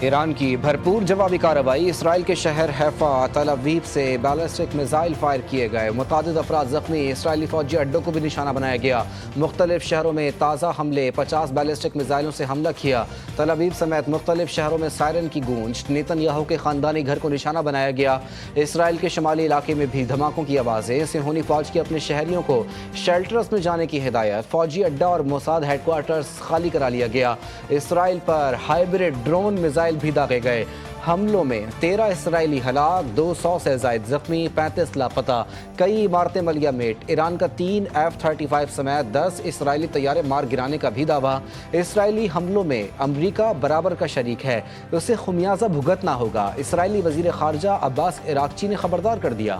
ایران کی بھرپور جوابی کارروائی، اسرائیل کے شہر حیفا تل ابیب سے بیلسٹک میزائل فائر کیے گئے، متعدد افراد زخمی، اسرائیلی فوجی اڈوں کو بھی نشانہ بنایا گیا، مختلف شہروں میں تازہ حملے، 50 بیلسٹک میزائلوں سے حملہ کیا، تل ابیب سمیت مختلف شہروں میں سائرن کی گونج، نیتن یاہو کے خاندانی گھر کو نشانہ بنایا گیا، اسرائیل کے شمالی علاقے میں بھی دھماکوں کی آوازیں، صہیونی فوج کی اپنے شہریوں کو شیلٹرز میں جانے کی ہدایت، فوجی اڈہ اور موساد ہیڈ کوارٹرز خالی کرا لیا گیا، اسرائیل پر ہائبرڈ ڈرون میزائل بھی داغے گئے، حملوں میں 13 اسرائیلی ہلاک، 200 سے زائد زخمی، 35 لاپتہ، کئی عمارتیں ملیہ میٹ، ایران کا 3 F-35 سمیت 10 اسرائیلی طیارے مار گرانے کا بھی دعویٰ، اسرائیلی حملوں میں امریکہ برابر کا شریک ہے، اسے خمیازہ بھگتنا ہوگا، اسرائیلی وزیر خارجہ عباس عراقچی نے خبردار کر دیا۔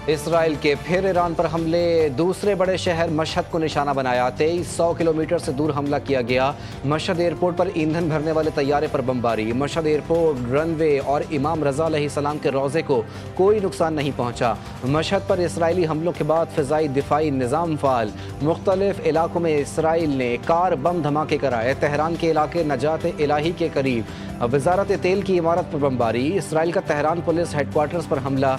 اسرائیل کے پھر ایران پر حملے، دوسرے بڑے شہر مشہد کو نشانہ بنایا، 2300 کلومیٹر سے دور حملہ کیا گیا، مشہد ایئرپورٹ پر ایندھن بھرنے والے طیارے پر بمباری، مشہد ایئرپورٹ، رن وے اور امام رضا علیہ السلام کے روضے کو کوئی نقصان نہیں پہنچا، مشہد پر اسرائیلی حملوں کے بعد فضائی دفاعی نظام فعال، مختلف علاقوں میں اسرائیل نے کار بم دھماکے کرائے، تہران کے علاقے نجات الہی کے قریب وزارت تیل کی عمارت پر بمباری، اسرائیل کا تہران پولیس ہیڈ کوارٹرز پر حملہ،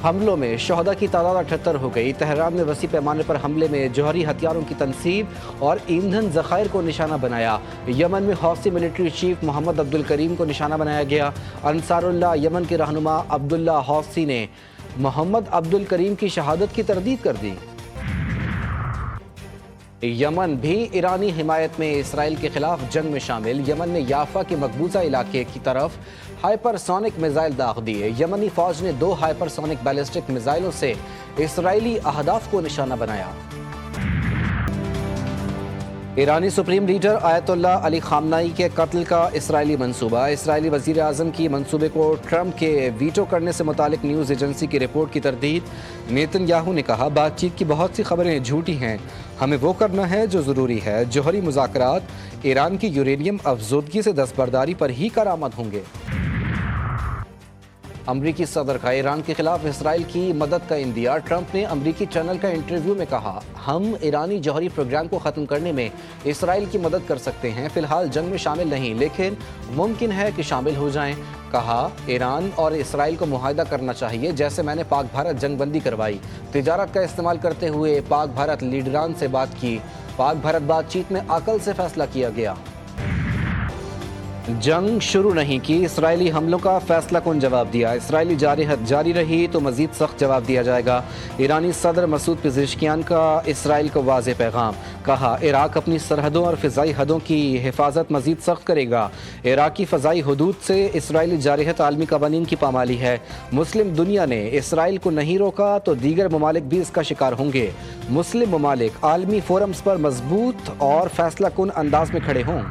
حملوں میں شہداء کی تعداد 78 ہو گئی، تہران میں وسیع پیمانے پر حملے میں جوہری ہتھیاروں کی تنصیب اور ایندھن ذخائر کو نشانہ بنایا، یمن میں حوثی ملٹری چیف محمد عبد الکریم کو نشانہ بنایا گیا، انصار اللہ یمن کے رہنما عبداللہ حوثی نے محمد عبد الکریم کی شہادت کی تردید کر دی۔ یمن بھی ایرانی حمایت میں اسرائیل کے خلاف جنگ میں شامل، یمن نے یافا کے مقبوضہ علاقے کی طرف ہائپر سونک میزائل داغ دیے، یمنی فوج نے 2 ہائپر سونک بیلسٹک میزائلوں سے اسرائیلی اہداف کو نشانہ بنایا۔ ایرانی سپریم لیڈر آیت اللہ علی خامنائی کے قتل کا اسرائیلی منصوبہ، اسرائیلی وزیر اعظم کی منصوبے کو ٹرمپ کے ویٹو کرنے سے متعلق نیوز ایجنسی کی رپورٹ کی تردید، نیتن یاہو نے کہا بات چیت کی بہت سی خبریں جھوٹی ہیں، ہمیں وہ کرنا ہے جو ضروری ہے، جوہری مذاکرات ایران کی یورینیم افزودگی سے دستبرداری پر ہی کارآمد ہوں گے۔ امریکی صدر کا ایران کے خلاف اسرائیل کی مدد کا اندیا، ٹرمپ نے امریکی چینل کا انٹرویو میں کہا ہم ایرانی جوہری پروگرام کو ختم کرنے میں اسرائیل کی مدد کر سکتے ہیں، فی الحال جنگ میں شامل نہیں لیکن ممکن ہے کہ شامل ہو جائیں، کہا ایران اور اسرائیل کو معاہدہ کرنا چاہیے جیسے میں نے پاک بھارت جنگ بندی کروائی، تجارت کا استعمال کرتے ہوئے پاک بھارت لیڈران سے بات کی، پاک بھارت بات چیت میں عقل سے فیصلہ کیا گیا۔ جنگ شروع نہیں کی، اسرائیلی حملوں کا فیصلہ کن جواب دیا، اسرائیلی جارحیت جاری رہی تو مزید سخت جواب دیا جائے گا، ایرانی صدر مسعود پزشکیان کا اسرائیل کو واضح پیغام، کہا عراق اپنی سرحدوں اور فضائی حدوں کی حفاظت مزید سخت کرے گا، عراقی فضائی حدود سے اسرائیلی جارحیت عالمی قوانین کی پامالی ہے، مسلم دنیا نے اسرائیل کو نہیں روکا تو دیگر ممالک بھی اس کا شکار ہوں گے، مسلم ممالک عالمی فورمز پر مضبوط اور فیصلہ کن انداز میں کھڑے ہوں۔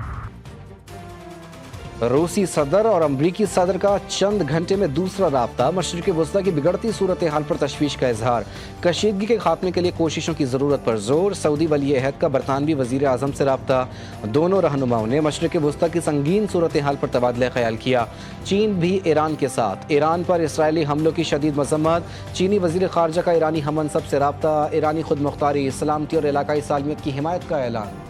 روسی صدر اور امریکی صدر کا چند گھنٹے میں دوسرا رابطہ، مشرق وسطیٰ کی بگڑتی صورتحال پر تشویش کا اظہار، کشیدگی کے خاتمے کے لیے کوششوں کی ضرورت پر زور، سعودی ولی عہد کا برطانوی وزیر اعظم سے رابطہ، دونوں رہنماؤں نے مشرق وسطیٰ کی سنگین صورتحال پر تبادلہ خیال کیا، چین بھی ایران کے ساتھ، ایران پر اسرائیلی حملوں کی شدید مذمت، چینی وزیر خارجہ کا ایرانی ہم منصب سے رابطہ، ایرانی خود مختاری، سلامتی اور علاقائی سالمیت کی حمایت کا اعلان۔